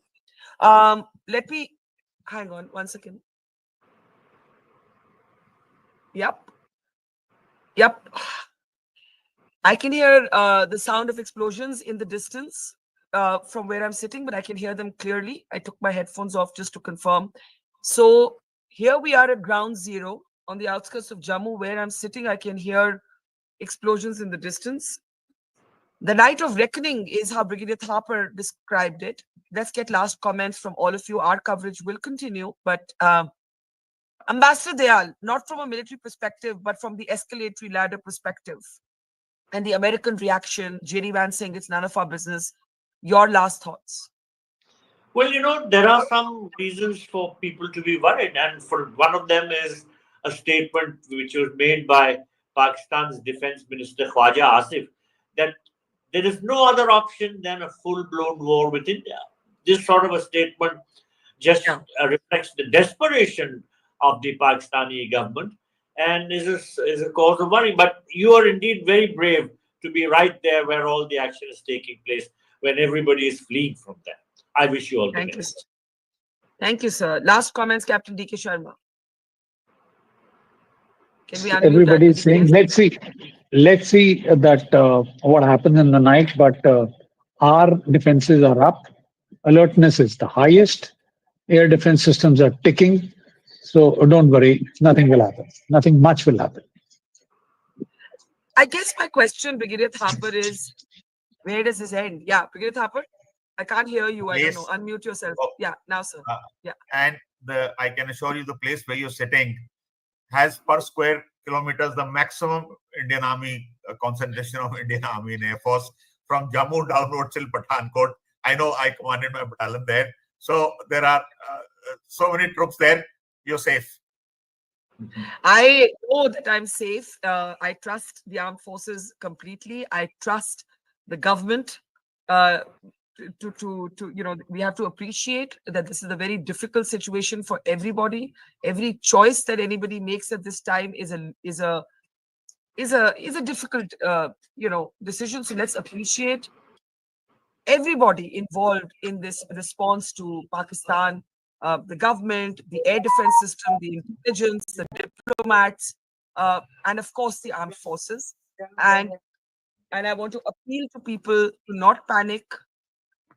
Let me hang on 1 second. Yep. I can hear the sound of explosions in the distance from where I'm sitting, but I can hear them clearly. I took my headphones off just to confirm. So here we are at ground zero on the outskirts of Jammu, where I'm sitting. I can hear explosions in the distance. The night of reckoning is how Brigadier Thapar described it. Let's get last comments from all of you. Our coverage will continue, but Ambassador Dayal, not from a military perspective, but from the escalatory ladder perspective, and the American reaction, J.D. Vance saying it's none of our business. Your last thoughts? Well, there are some reasons for people to be worried, and for one of them is a statement which was made by Pakistan's Defense Minister Khwaja Asif, that there is no other option than a full-blown war with India. This sort of a statement just reflects the desperation of the Pakistani government and is a cause of worry. But you are indeed very brave to be right there where all the action is taking place, when everybody is fleeing from there. I wish you all the best. Thank you, sir. Last comments, Captain DK Sharma. Can we unmute Everybody is that, saying, let's see that what happens in the night, but our defenses are up. Alertness is the highest. Air defense systems are ticking. So don't worry, nothing will happen. Nothing much will happen. I guess my question, Brigadier Thapar, is where does this end? Yeah, Brigadier Thapar, I can't hear you. I don't know. Unmute yourself. Yeah, now, sir. Yeah. And I can assure you, the place where you're sitting has per square kilometers the maximum Indian Army concentration of Indian Army and Air Force from Jammu downwards till Pathankot. I know I commanded my battalion there. So there are so many troops there. You're safe. I know that I'm safe. I trust the armed forces completely. I trust the government we have to appreciate that this is a very difficult situation for everybody. Every choice that anybody makes at this time is a difficult decision. So let's appreciate everybody involved in this response to Pakistan, the government, the air defense system, the intelligence, the diplomats, and of course the armed forces. And I want to appeal to people to not panic.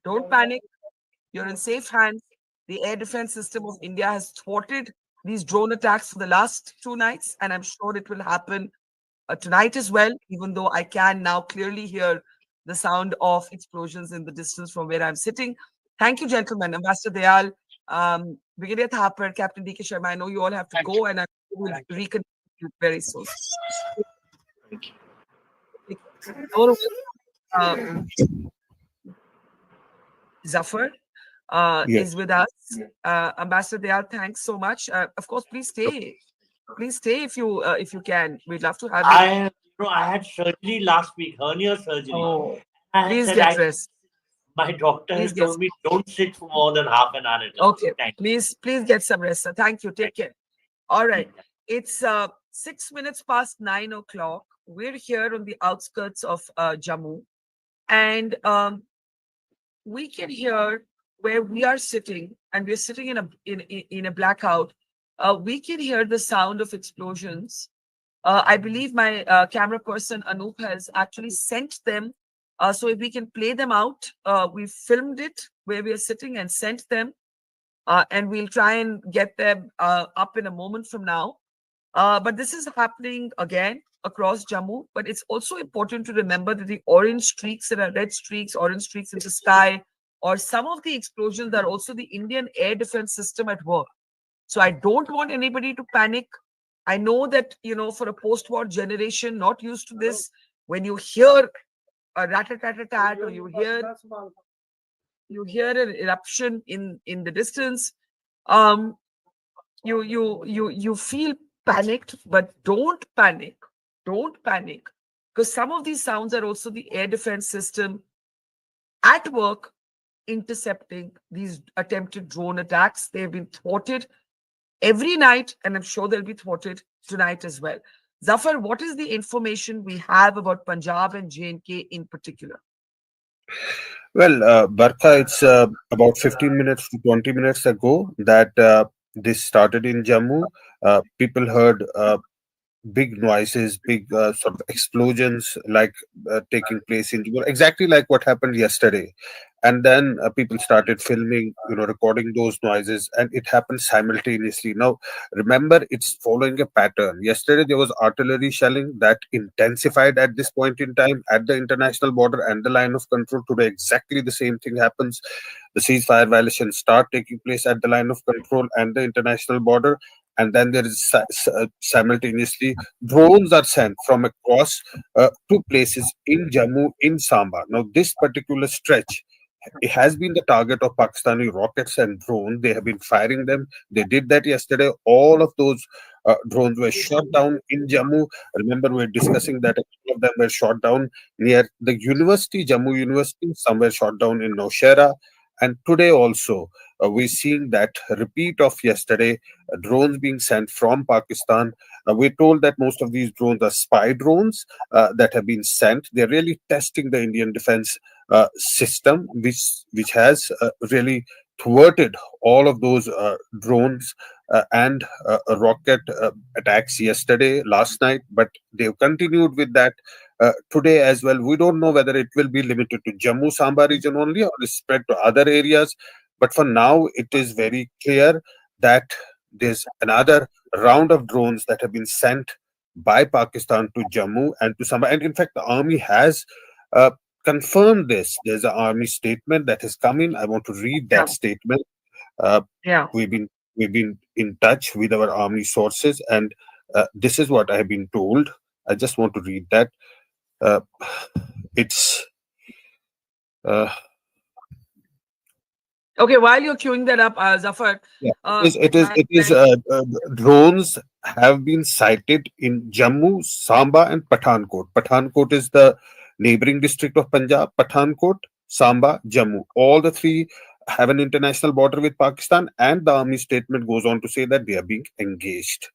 Don't panic. You're in safe hands. The air defense system of India has thwarted these drone attacks for the last 2 nights, and I'm sure it will happen tonight as well, even though I can now clearly hear the sound of explosions in the distance from where I'm sitting. Thank you, gentlemen. Ambassador Dayal, Brigadier Thapar, Captain D.K. Sharma, I know you all have to go, and I will reconnect you very soon. Zafar is with us. Ambassador Dayal, thanks so much. Of course, please stay. Please stay if you can. We'd love to have you. I had surgery last week, hernia surgery. Oh, And please get rest. My doctor has told me don't sit for more than half an hour. Okay, please get some rest, sir. Thank you. Take care. All right. It's 6 minutes past 9 o'clock. We're here on the outskirts of Jammu, and we can hear where we are sitting, and we're sitting in a blackout. We can hear the sound of explosions. I believe my camera person Anup has actually sent them. So if we can play them out, we filmed it where we are sitting and sent them. And we'll try and get them up in a moment from now. But this is happening again across Jammu. But it's also important to remember that the orange streaks, there are red streaks, orange streaks in the sky, or some of the explosions are also the Indian air defense system at work. So I don't want anybody to panic. I know that, for a post-war generation not used to this, when you hear a rat-a-tat-a-tat, or you hear an eruption in the distance, you feel panicked, but don't panic. Don't panic. Because some of these sounds are also the air defense system at work intercepting these attempted drone attacks. They've been thwarted every night, and I'm sure they'll be thwarted tonight as well. Zafar, what is the information we have about Punjab and J&K in particular? Well, Barkha, it's about 15 minutes to 20 minutes ago that this started in Jammu. People heard big noises, big sort of explosions taking place in Jammu, exactly like what happened yesterday. And then people started filming, recording those noises, and it happened simultaneously. Now, remember, it's following a pattern. Yesterday, there was artillery shelling that intensified at this point in time at the international border and the line of control. Today, exactly the same thing happens. The ceasefire violations start taking place at the line of control and the international border. And then there is simultaneously drones are sent from across two places in Jammu, in Samba. Now, this particular stretch, it has been the target of Pakistani rockets and drones. They have been firing them. They did that yesterday. All of those drones were shot down in Jammu. Remember, we were discussing that a couple of them were shot down near the university, Jammu University. Some were shot down in Nowshera. And today also, we're seeing that repeat of yesterday, drones being sent from Pakistan. We're told that most of these drones are spy drones that have been sent. They're really testing the Indian defense system, which has really thwarted all of those drones and rocket attacks yesterday, last night, but they've continued with that today as well. We don't know whether it will be limited to Jammu Samba region only or is spread to other areas. But for now, it is very clear that there's another round of drones that have been sent by Pakistan to Jammu and to Samba. And in fact, the army has confirmed this. There's an army statement that has come in. I want to read that statement. We've been in touch with our army sources, and this is what I have been told. I just want to read that. It's okay. While you're queuing that up, Zafar, it is drones have been sighted in Jammu, Samba, and Pathankot. Pathankot is the neighboring district of Punjab. Pathankot, Samba, Jammu. All the three have an international border with Pakistan, and the army statement goes on to say that they are being engaged.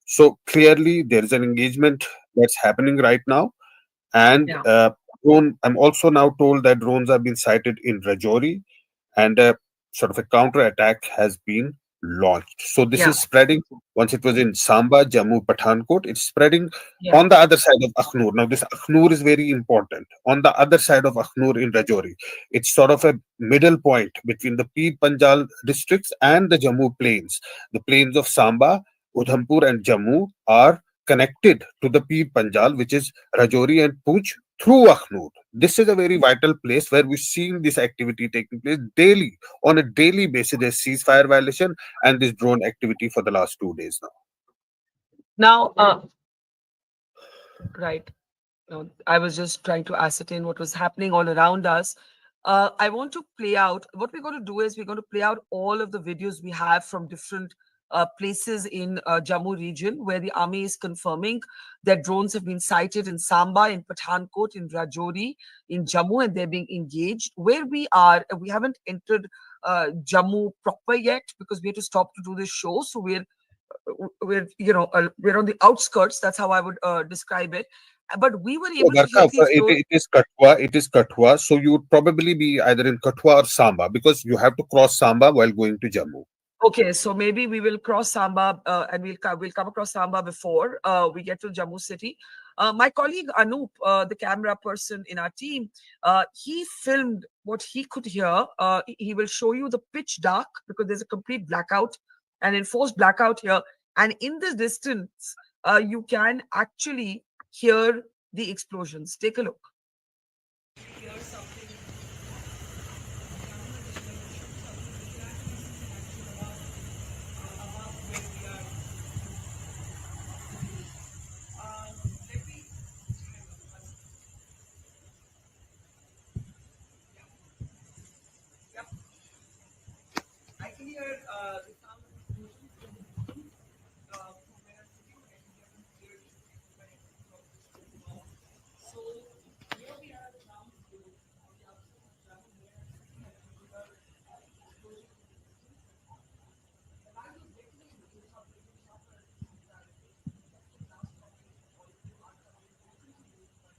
So clearly, there is an engagement that's happening right now. And Yeah. I'm also now told that drones have been sighted in Rajouri, and sort of a counter attack has been launched. So this Yeah. is spreading. Once it was in Samba, Jammu, Pathankot, it's spreading Yeah. on the other side of Akhnur. Now this Akhnur is very important. On the other side of Akhnur in Rajouri, it's sort of a middle point between the Pir Panjal districts and the Jammu plains. The plains of Samba, Udhampur, and Jammu are connected to the Pir Panjal, which is Rajouri and Poonch, through Akhnur. This is a very vital place where we're seeing this activity taking place daily. On a daily basis, there's ceasefire violation and this drone activity for the last 2 days now. Now, right. No, I was just trying to ascertain what was happening all around us. I want to play out. What we're going to do is we're going to play out all of the videos we have from different places in Jammu region where the army is confirming that drones have been sighted in Samba, in Pathankot, in Rajouri, in Jammu, and they're being engaged. Where we are, we haven't entered Jammu proper yet because we had to stop to do this show. So we're we're on the outskirts. That's how I would describe it. But we were So, able to hear Barkha, these drones. it is Katwa. It is Katwa. So you would probably be either in Katwa or Samba because you have to cross Samba while going to Jammu. Okay, so maybe we will cross Samba and we'll come across Samba before we get to Jammu city. My colleague Anup, the camera person in our team, he filmed what he could hear. He will show you the pitch dark because there's a complete blackout, an enforced blackout here. And in the distance, you can actually hear the explosions. Take a look. I can hear the sound of explosions from the distance, from where I'm sitting. I can hear them clearly when it comes out. So here we are at the ground floor on the outskirts of Jammu, where I'm sitting. I can hear explosions in the distance. The line was breaking in between shot breaking shots are now stopping. All of you are coming to continue, but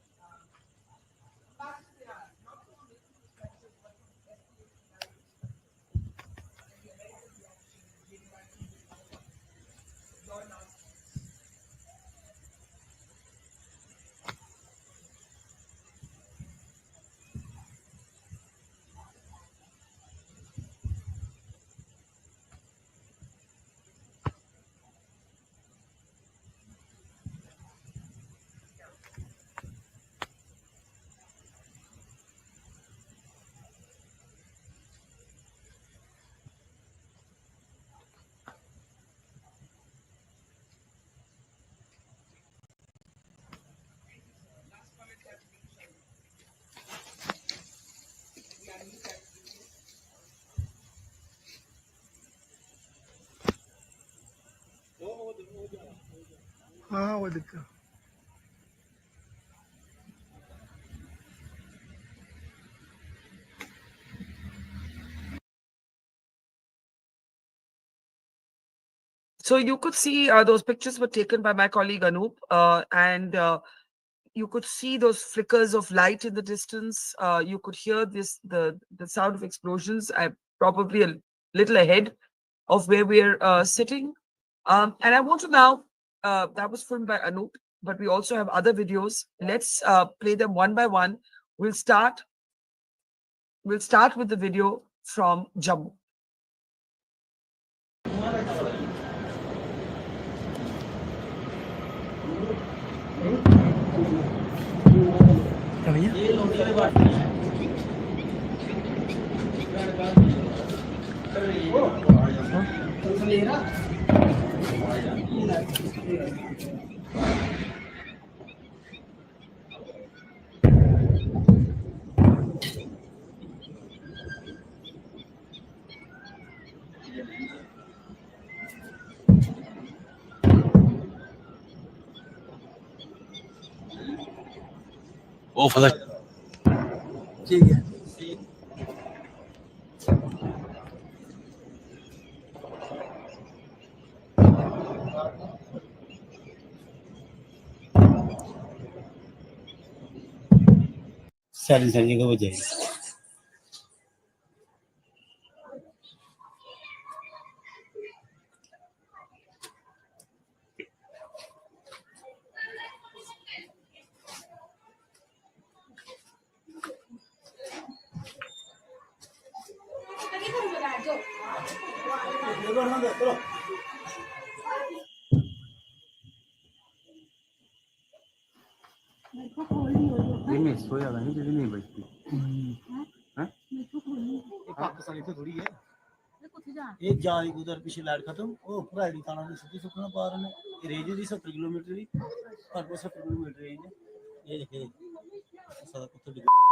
back to the not from a military perspective, but from an escalating narrative perspective. And the American reaction and the interaction with all of your last thoughts. Last comment has been shared. Yeah, you can. हाँ वो दिक्कत So you could see those pictures were taken by my colleague Anup, and you could see those flickers of light in the distance. You could hear the sound of explosions. Probably a little ahead of where we're sitting. And I want to now. That was filmed by Anup, but we also have other videos. Let's play them one by one. We'll start. We'll start with the video from Jammu. ठीक है सारी सारी जगह बजाई ये miss हो जाता है ਜਿਹੜੀ ਨਹੀਂ ਬਚਦੀ ਹੈ पाकिस्तानी तो थोड़ी है ये जारी उधर पीछे लाइट खत्म ओ प्राइडी थाना में सीधी सुखना पा रहे हैं रेंज दी 70 किलोमीटर की पर 70 किलोमीटर रेंज है ये देखे सारा कुत्ते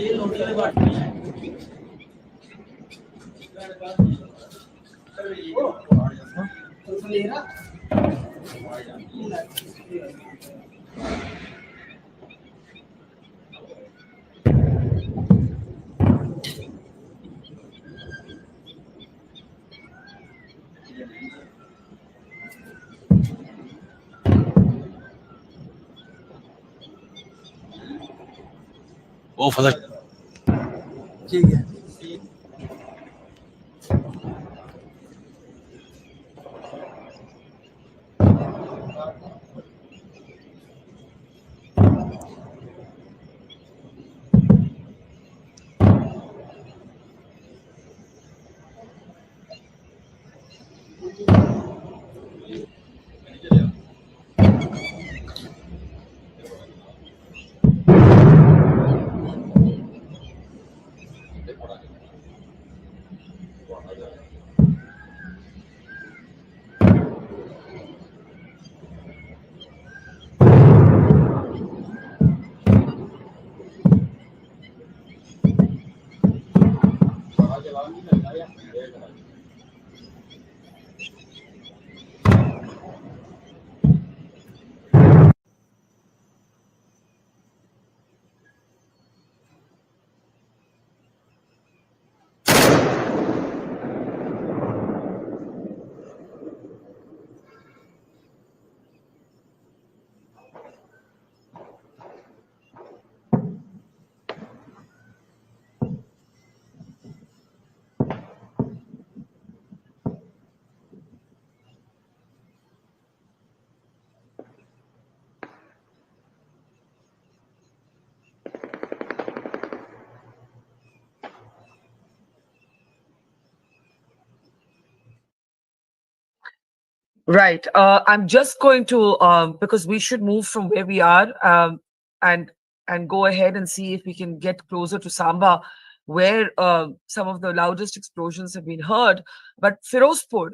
ये लोटे वाले बात वो फलक ठीक है Right. I'm just going to because we should move from where we are and go ahead and see if we can get closer to Samba. where some of the loudest explosions have been heard. But Firozpur,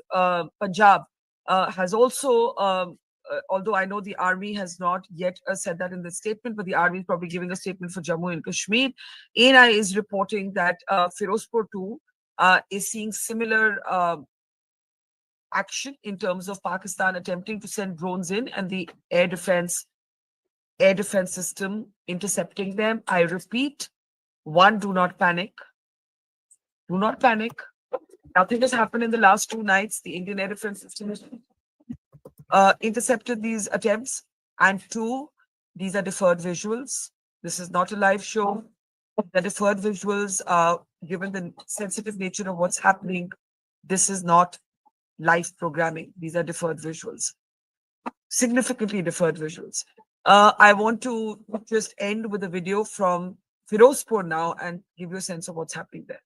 Punjab, has also, although I know the army has not yet said that in the statement, but the army is probably giving a statement for Jammu and Kashmir. ANI is reporting that Firozpur too is seeing similar action in terms of Pakistan attempting to send drones in and the air defense system intercepting them. I repeat, one, do not panic. Do not panic. Nothing has happened in the last 2 nights. The Indian air defense system has intercepted these attempts. And 2, these are deferred visuals. This is not a live show. The deferred visuals, given the sensitive nature of what's happening, this is not live programming. These are deferred visuals, significantly deferred visuals. I want to just end with a video from Firozpur now and give you a sense of what's happening there.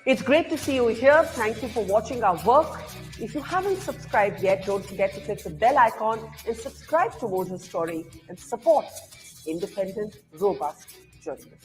It's great to see you here. Thank you for watching our work. If you haven't subscribed yet, don't forget to click the bell icon and subscribe to Moses Story and support independent, robust journalism.